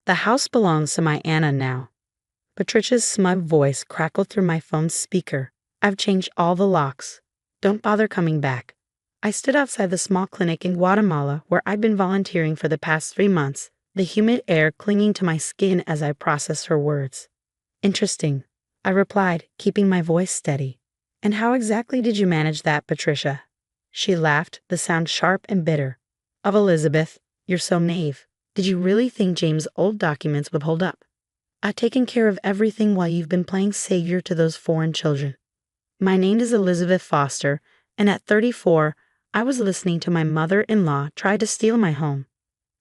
The house belongs to my Anna now. Patricia's smug voice crackled through my phone's speaker. I've changed all the locks. Don't bother coming back. I stood outside the small clinic in Guatemala where I'd been volunteering for the past 3 months, the humid air clinging to my skin as I processed her words. Interesting, I replied, keeping my voice steady. And how exactly did you manage that, Patricia? She laughed, the sound sharp and bitter. Of Elizabeth, you're so naive. Did you really think James' old documents would hold up? I've taken care of everything while you've been playing savior to those foreign children. My name is Elizabeth Foster, and at 34, I was listening to my mother-in-law try to steal my home.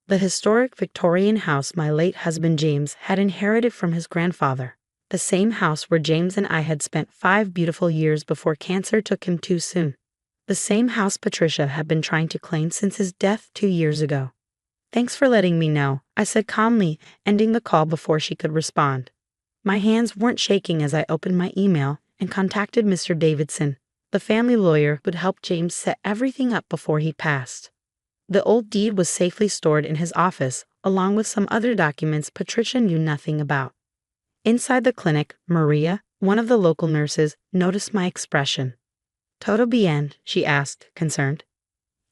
The historic Victorian house my late husband James had inherited from his grandfather. The same house where James and I had spent 5 beautiful years before cancer took him too soon. The same house Patricia had been trying to claim since his death 2 years ago. Thanks for letting me know, I said calmly, ending the call before she could respond. My hands weren't shaking as I opened my email and contacted Mr. Davidson, the family lawyer who'd helped James set everything up before he passed. The old deed was safely stored in his office, along with some other documents Patricia knew nothing about. Inside the clinic, Maria, one of the local nurses, noticed my expression. Todo bien? She asked, concerned.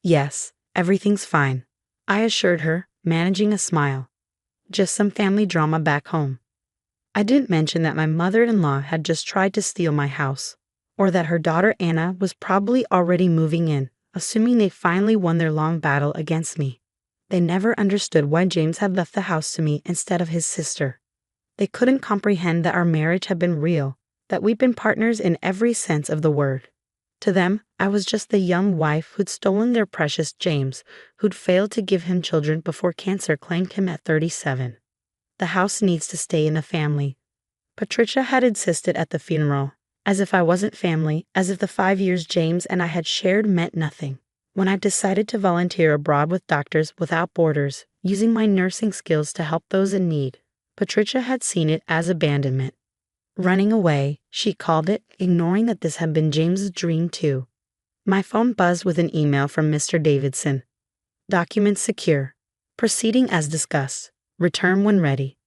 Yes, everything's fine, I assured her, managing a smile. Just some family drama back home. I didn't mention that my mother-in-law had just tried to steal my house, or that her daughter Anna was probably already moving in, assuming they finally won their long battle against me. They never understood why James had left the house to me instead of his sister. They couldn't comprehend that our marriage had been real, that we'd been partners in every sense of the word. To them, I was just the young wife who'd stolen their precious James, who'd failed to give him children before cancer claimed him at 37. The house needs to stay in the family. Patricia had insisted at the funeral, as if I wasn't family, as if the 5 years James and I had shared meant nothing. When I decided to volunteer abroad with Doctors Without Borders, using my nursing skills to help those in need, Patricia had seen it as abandonment. Running away, she called it, ignoring that this had been James's dream too. My phone buzzed with an email from Mr. Davidson. Documents secure. Proceeding as discussed. Return when ready.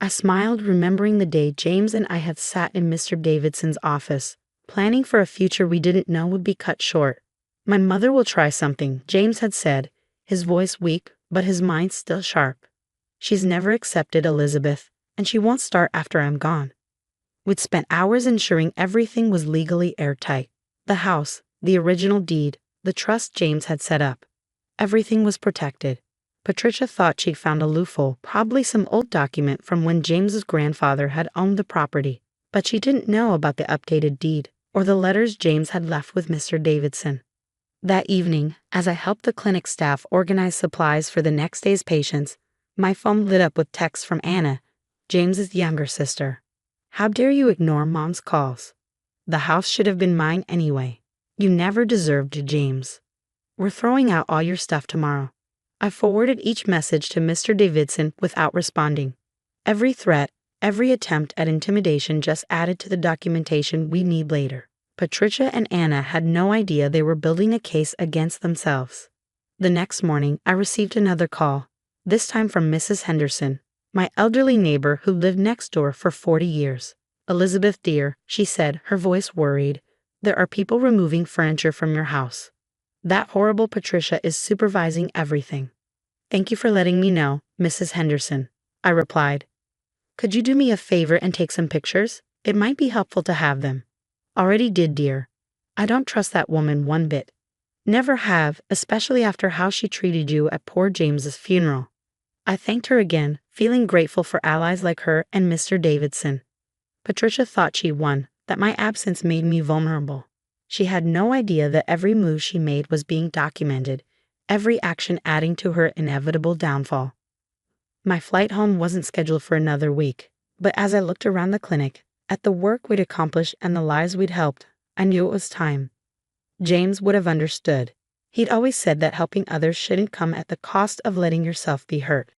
I smiled, remembering the day James and I had sat in Mr. Davidson's office, planning for a future we didn't know would be cut short. My mother will try something, James had said, his voice weak, but his mind still sharp. She's never accepted Elizabeth, and she won't start after I'm gone. We'd spent hours ensuring everything was legally airtight. The house, the original deed, the trust James had set up. Everything was protected. Patricia thought she'd found a loophole, probably some old document from when James's grandfather had owned the property, but she didn't know about the updated deed or the letters James had left with Mr. Davidson. That evening, as I helped the clinic staff organize supplies for the next day's patients, my phone lit up with texts from Anna, James's younger sister. How dare you ignore Mom's calls? The house should have been mine anyway. You never deserved James. We're throwing out all your stuff tomorrow. I forwarded each message to Mr. Davidson without responding. Every threat, every attempt at intimidation just added to the documentation we need later. Patricia and Anna had no idea they were building a case against themselves. The next morning, I received another call, this time from Mrs. Henderson, my elderly neighbor who lived next door for 40 years. Elizabeth dear, she said, her voice worried, there are people removing furniture from your house. That horrible Patricia is supervising everything. Thank you for letting me know, Mrs. Henderson, I replied. Could you do me a favor and take some pictures? It might be helpful to have them. Already did, dear. I don't trust that woman one bit. Never have, especially after how she treated you at poor James's funeral. I thanked her again, feeling grateful for allies like her and Mr. Davidson. Patricia thought she won, that my absence made me vulnerable. She had no idea that every move she made was being documented, every action adding to her inevitable downfall. My flight home wasn't scheduled for another week, but as I looked around the clinic, at the work we'd accomplished and the lives we'd helped, I knew it was time. James would have understood. He'd always said that helping others shouldn't come at the cost of letting yourself be hurt.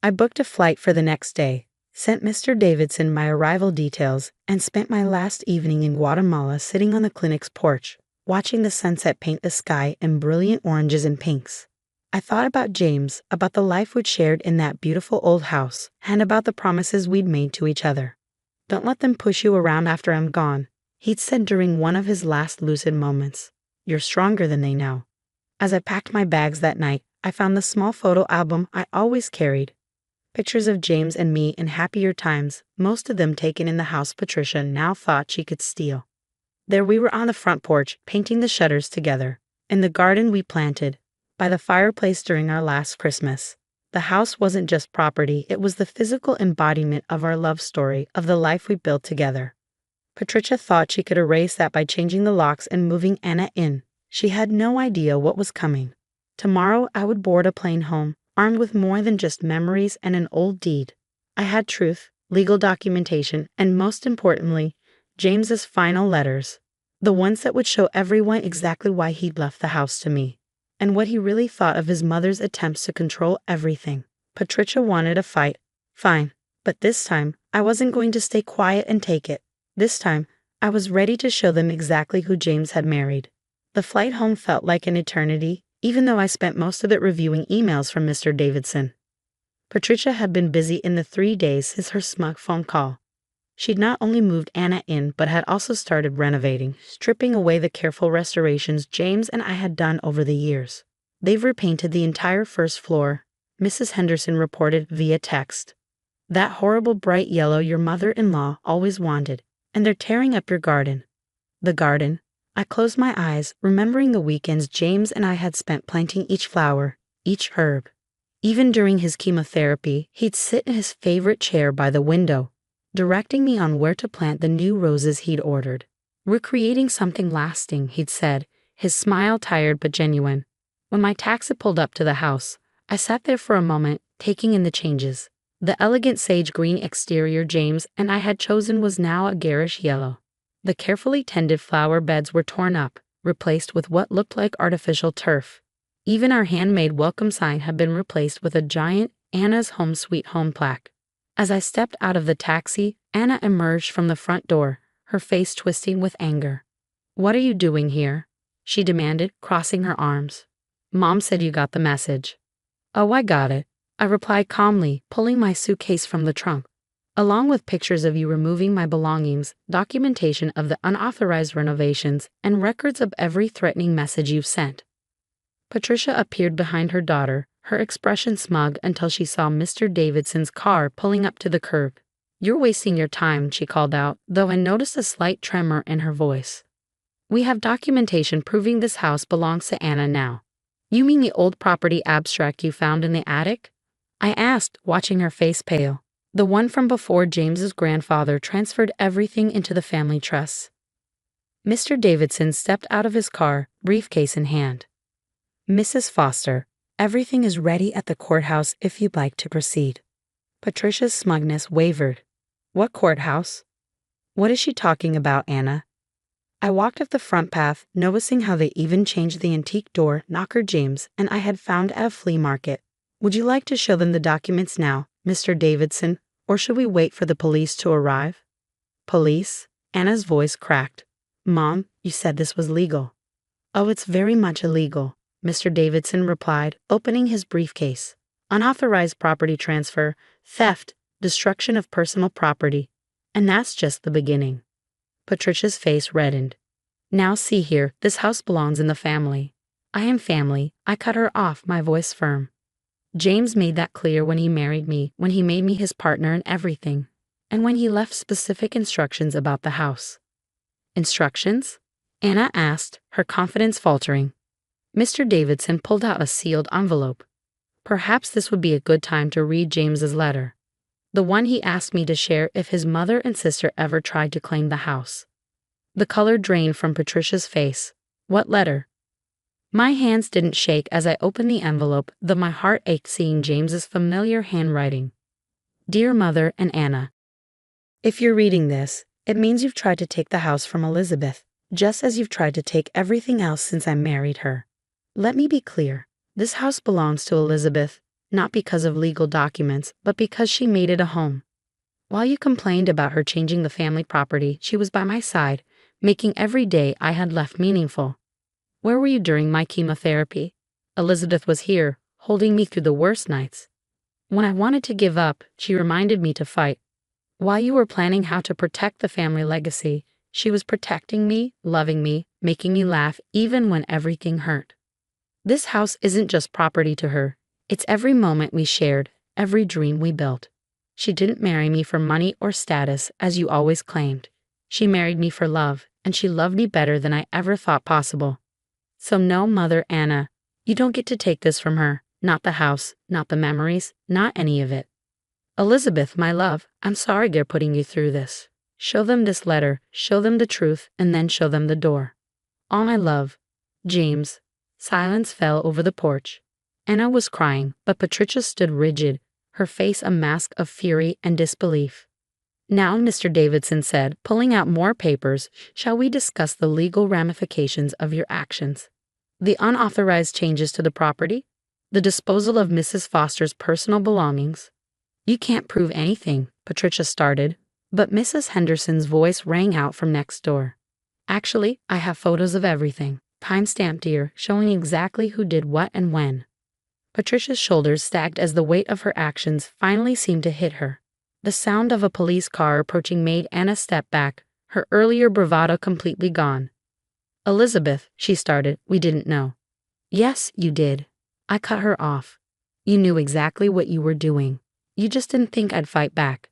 I booked a flight for the next day, sent Mr. Davidson my arrival details, and spent my last evening in Guatemala sitting on the clinic's porch, watching the sunset paint the sky in brilliant oranges and pinks. I thought about James, about the life we'd shared in that beautiful old house, and about the promises we'd made to each other. Don't let them push you around after I'm gone, he'd said during one of his last lucid moments. You're stronger than they know. As I packed my bags that night, I found the small photo album I always carried. Pictures of James and me in happier times, most of them taken in the house Patricia now thought she could steal. There we were on the front porch, painting the shutters together. In the garden we planted, by the fireplace during our last Christmas. The house wasn't just property, it was the physical embodiment of our love story, of the life we built together. Patricia thought she could erase that by changing the locks and moving Anna in. She had no idea what was coming. Tomorrow I would board a plane home, armed with more than just memories and an old deed. I had truth, legal documentation, and most importantly, James's final letters. The ones that would show everyone exactly why he'd left the house to me, and what he really thought of his mother's attempts to control everything. Patricia wanted a fight. Fine. But this time, I wasn't going to stay quiet and take it. This time, I was ready to show them exactly who James had married. The flight home felt like an eternity, even though I spent most of it reviewing emails from Mr. Davidson. Patricia had been busy in the 3 days since her smug phone call. She'd not only moved Anna in, but had also started renovating, stripping away the careful restorations James and I had done over the years. They've repainted the entire first floor, Mrs. Henderson reported via text. That horrible bright yellow your mother-in-law always wanted, and they're tearing up your garden. The garden. I closed my eyes, remembering the weekends James and I had spent planting each flower, each herb. Even during his chemotherapy, he'd sit in his favorite chair by the window, directing me on where to plant the new roses he'd ordered. We're creating something lasting, he'd said, his smile tired but genuine. When my taxi pulled up to the house, I sat there for a moment, taking in the changes. The elegant sage green exterior James and I had chosen was now a garish yellow. The carefully tended flower beds were torn up, replaced with what looked like artificial turf. Even our handmade welcome sign had been replaced with a giant Anna's Home Sweet Home plaque. As I stepped out of the taxi, Anna emerged from the front door, her face twisting with anger. "What are you doing here?" she demanded, crossing her arms. "Mom said you got the message." "Oh, I got it," I replied calmly, pulling my suitcase from the trunk. "Along with pictures of you removing my belongings, documentation of the unauthorized renovations, and records of every threatening message you've sent." Patricia appeared behind her daughter, her expression smug until she saw Mr. Davidson's car pulling up to the curb. "You're wasting your time," she called out, though I noticed a slight tremor in her voice. "We have documentation proving this house belongs to Anna now." "You mean the old property abstract you found in the attic?" I asked, watching her face pale. "The one from before James's grandfather transferred everything into the family trust." Mr. Davidson stepped out of his car, briefcase in hand. "Mrs. Foster, everything is ready at the courthouse if you'd like to proceed." Patricia's smugness wavered. "What courthouse? What is she talking about, Anna?" I walked up the front path, noticing how they even changed the antique door knocker James and I had found at a flea market. "Would you like to show them the documents now, Mr. Davidson, or should we wait for the police to arrive?" "Police?" Anna's voice cracked. "Mom, you said this was legal." "Oh, it's very much illegal," Mr. Davidson replied, opening his briefcase. "Unauthorized property transfer, theft, destruction of personal property. And that's just the beginning." Patricia's face reddened. "Now see here, this house belongs in the family." "I am family," I cut her off, my voice firm. "James made that clear when he married me, when he made me his partner in everything, and when he left specific instructions about the house." "Instructions?" Anna asked, her confidence faltering. Mr. Davidson pulled out a sealed envelope. Perhaps this would be a good time to read James's letter. The one he asked me to share if his mother and sister ever tried to claim the house. The color drained from Patricia's face. "What letter?" My hands didn't shake as I opened the envelope, though my heart ached seeing James's familiar handwriting. "Dear Mother and Anna, if you're reading this, it means you've tried to take the house from Elizabeth, just as you've tried to take everything else since I married her. Let me be clear. This house belongs to Elizabeth, not because of legal documents, but because she made it a home. While you complained about her changing the family property, she was by my side, making every day I had left meaningful. Where were you during my chemotherapy? Elizabeth was here, holding me through the worst nights. When I wanted to give up, she reminded me to fight. While you were planning how to protect the family legacy, she was protecting me, loving me, making me laugh even when everything hurt. This house isn't just property to her, it's every moment we shared, every dream we built. She didn't marry me for money or status, as you always claimed. She married me for love, and she loved me better than I ever thought possible. So no, Mother Anna, you don't get to take this from her, not the house, not the memories, not any of it. Elizabeth, my love, I'm sorry they're putting you through this. Show them this letter, show them the truth, and then show them the door. All my love, James. Silence fell over the porch. Anna was crying, but Patricia stood rigid, her face a mask of fury and disbelief. Now, Mr. Davidson said, pulling out more papers, shall we discuss the legal ramifications of your actions? The unauthorized changes to the property? The disposal of Mrs. Foster's personal belongings? You can't prove anything, Patricia started, but Mrs. Henderson's voice rang out from next door. Actually, I have photos of everything, time-stamped here, showing exactly who did what and when. Patricia's shoulders sagged as the weight of her actions finally seemed to hit her. The sound of a police car approaching made Anna step back, her earlier bravado completely gone. Elizabeth, she started, we didn't know. Yes, you did. I cut her off. You knew exactly what you were doing. You just didn't think I'd fight back.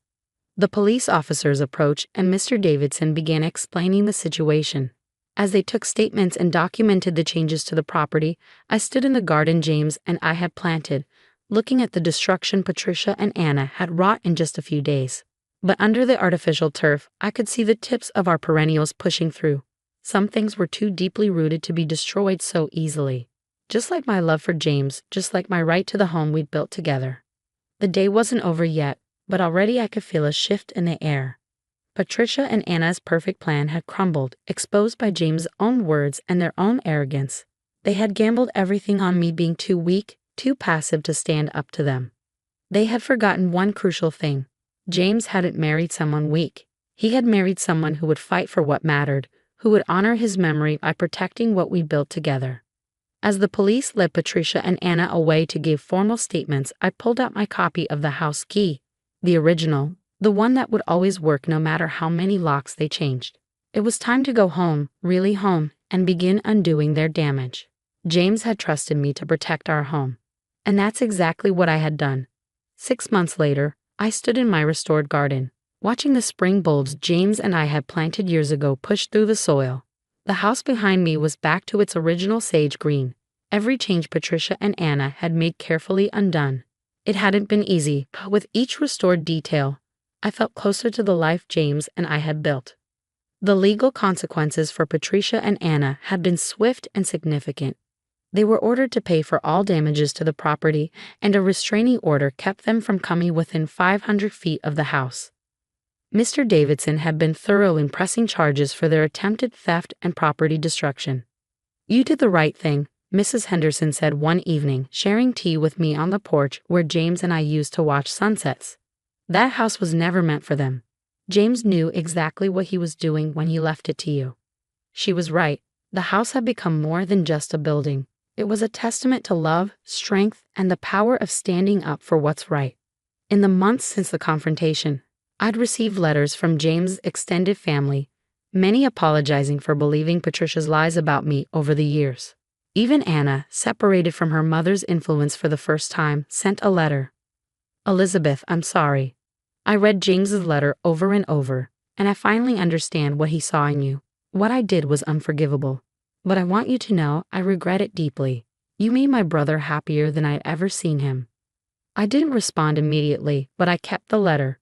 The police officers approached and Mr. Davidson began explaining the situation. As they took statements and documented the changes to the property, I stood in the garden James and I had planted, looking at the destruction Patricia and Anna had wrought in just a few days. But under the artificial turf, I could see the tips of our perennials pushing through. Some things were too deeply rooted to be destroyed so easily. Just like my love for James, just like my right to the home we'd built together. The day wasn't over yet, but already I could feel a shift in the air. Patricia and Anna's perfect plan had crumbled, exposed by James' own words and their own arrogance. They had gambled everything on me being too weak, too passive to stand up to them. They had forgotten one crucial thing. James hadn't married someone weak. He had married someone who would fight for what mattered, who would honor his memory by protecting what we built together. As the police led Patricia and Anna away to give formal statements, I pulled out my copy of the house key, the original, the one that would always work no matter how many locks they changed. It was time to go home, really home, and begin undoing their damage. James had trusted me to protect our home. And that's exactly what I had done. 6 months later, I stood in my restored garden, watching the spring bulbs James and I had planted years ago push through the soil. The house behind me was back to its original sage green, every change Patricia and Anna had made carefully undone. It hadn't been easy, but with each restored detail, I felt closer to the life James and I had built. The legal consequences for Patricia and Anna had been swift and significant. They were ordered to pay for all damages to the property, and a restraining order kept them from coming within 500 feet of the house. Mr. Davidson had been thorough in pressing charges for their attempted theft and property destruction. You did the right thing, Mrs. Henderson said one evening, sharing tea with me on the porch where James and I used to watch sunsets. That house was never meant for them. James knew exactly what he was doing when he left it to you. She was right. The house had become more than just a building. It was a testament to love, strength, and the power of standing up for what's right. In the months since the confrontation, I'd received letters from James' extended family, many apologizing for believing Patricia's lies about me over the years. Even Anna, separated from her mother's influence for the first time, sent a letter. Elizabeth, I'm sorry. I read James's letter over and over, and I finally understand what he saw in you. What I did was unforgivable. But I want you to know I regret it deeply. You made my brother happier than I'd ever seen him. I didn't respond immediately, but I kept the letter.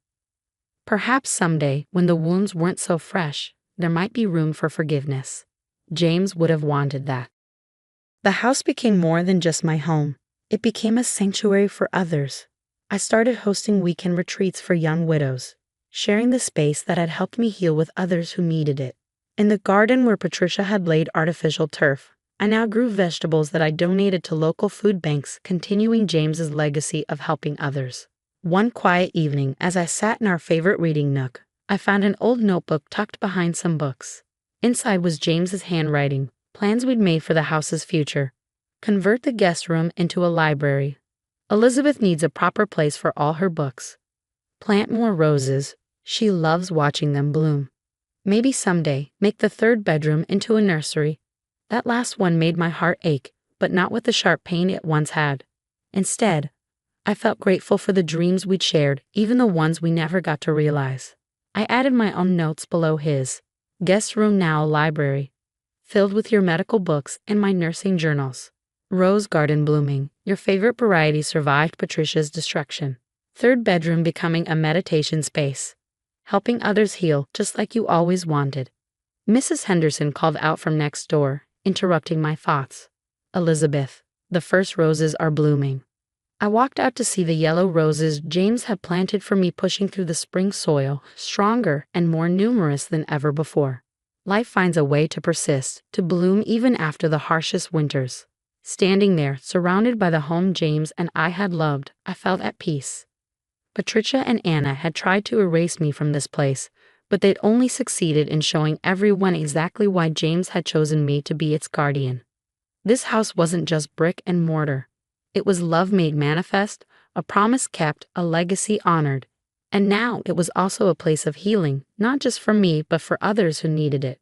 Perhaps someday, when the wounds weren't so fresh, there might be room for forgiveness. James would have wanted that. The house became more than just my home. It became a sanctuary for others. I started hosting weekend retreats for young widows, sharing the space that had helped me heal with others who needed it. In the garden where Patricia had laid artificial turf, I now grew vegetables that I donated to local food banks, continuing James's legacy of helping others. One quiet evening, as I sat in our favorite reading nook, I found an old notebook tucked behind some books. Inside was James's handwriting, plans we'd made for the house's future. Convert the guest room into a library, Elizabeth needs a proper place for all her books. Plant more roses. She loves watching them bloom. Maybe someday make the third bedroom into a nursery. That last one made my heart ache, but not with the sharp pain it once had. Instead, I felt grateful for the dreams we'd shared, even the ones we never got to realize. I added my own notes below his. Guest room now a library, filled with your medical books and my nursing journals. Rose garden blooming, your favorite variety survived Patricia's destruction. Third bedroom becoming a meditation space, helping others heal just like you always wanted. Mrs. Henderson called out from next door, interrupting my thoughts. Elizabeth, the first roses are blooming. I walked out to see the yellow roses James had planted for me pushing through the spring soil, stronger and more numerous than ever before. Life finds a way to persist, to bloom even after the harshest winters. Standing there, surrounded by the home James and I had loved, I felt at peace. Patricia and Anna had tried to erase me from this place, but they'd only succeeded in showing everyone exactly why James had chosen me to be its guardian. This house wasn't just brick and mortar. It was love made manifest, a promise kept, a legacy honored. And now it was also a place of healing, not just for me but for others who needed it.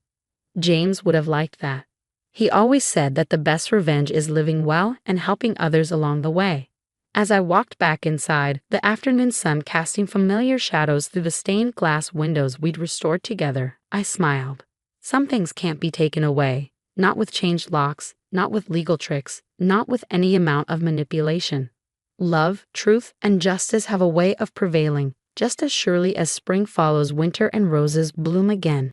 James would have liked that. He always said that the best revenge is living well and helping others along the way. As I walked back inside, the afternoon sun casting familiar shadows through the stained glass windows we'd restored together, I smiled. Some things can't be taken away, not with changed locks, not with legal tricks, not with any amount of manipulation. Love, truth, and justice have a way of prevailing, just as surely as spring follows winter and roses bloom again.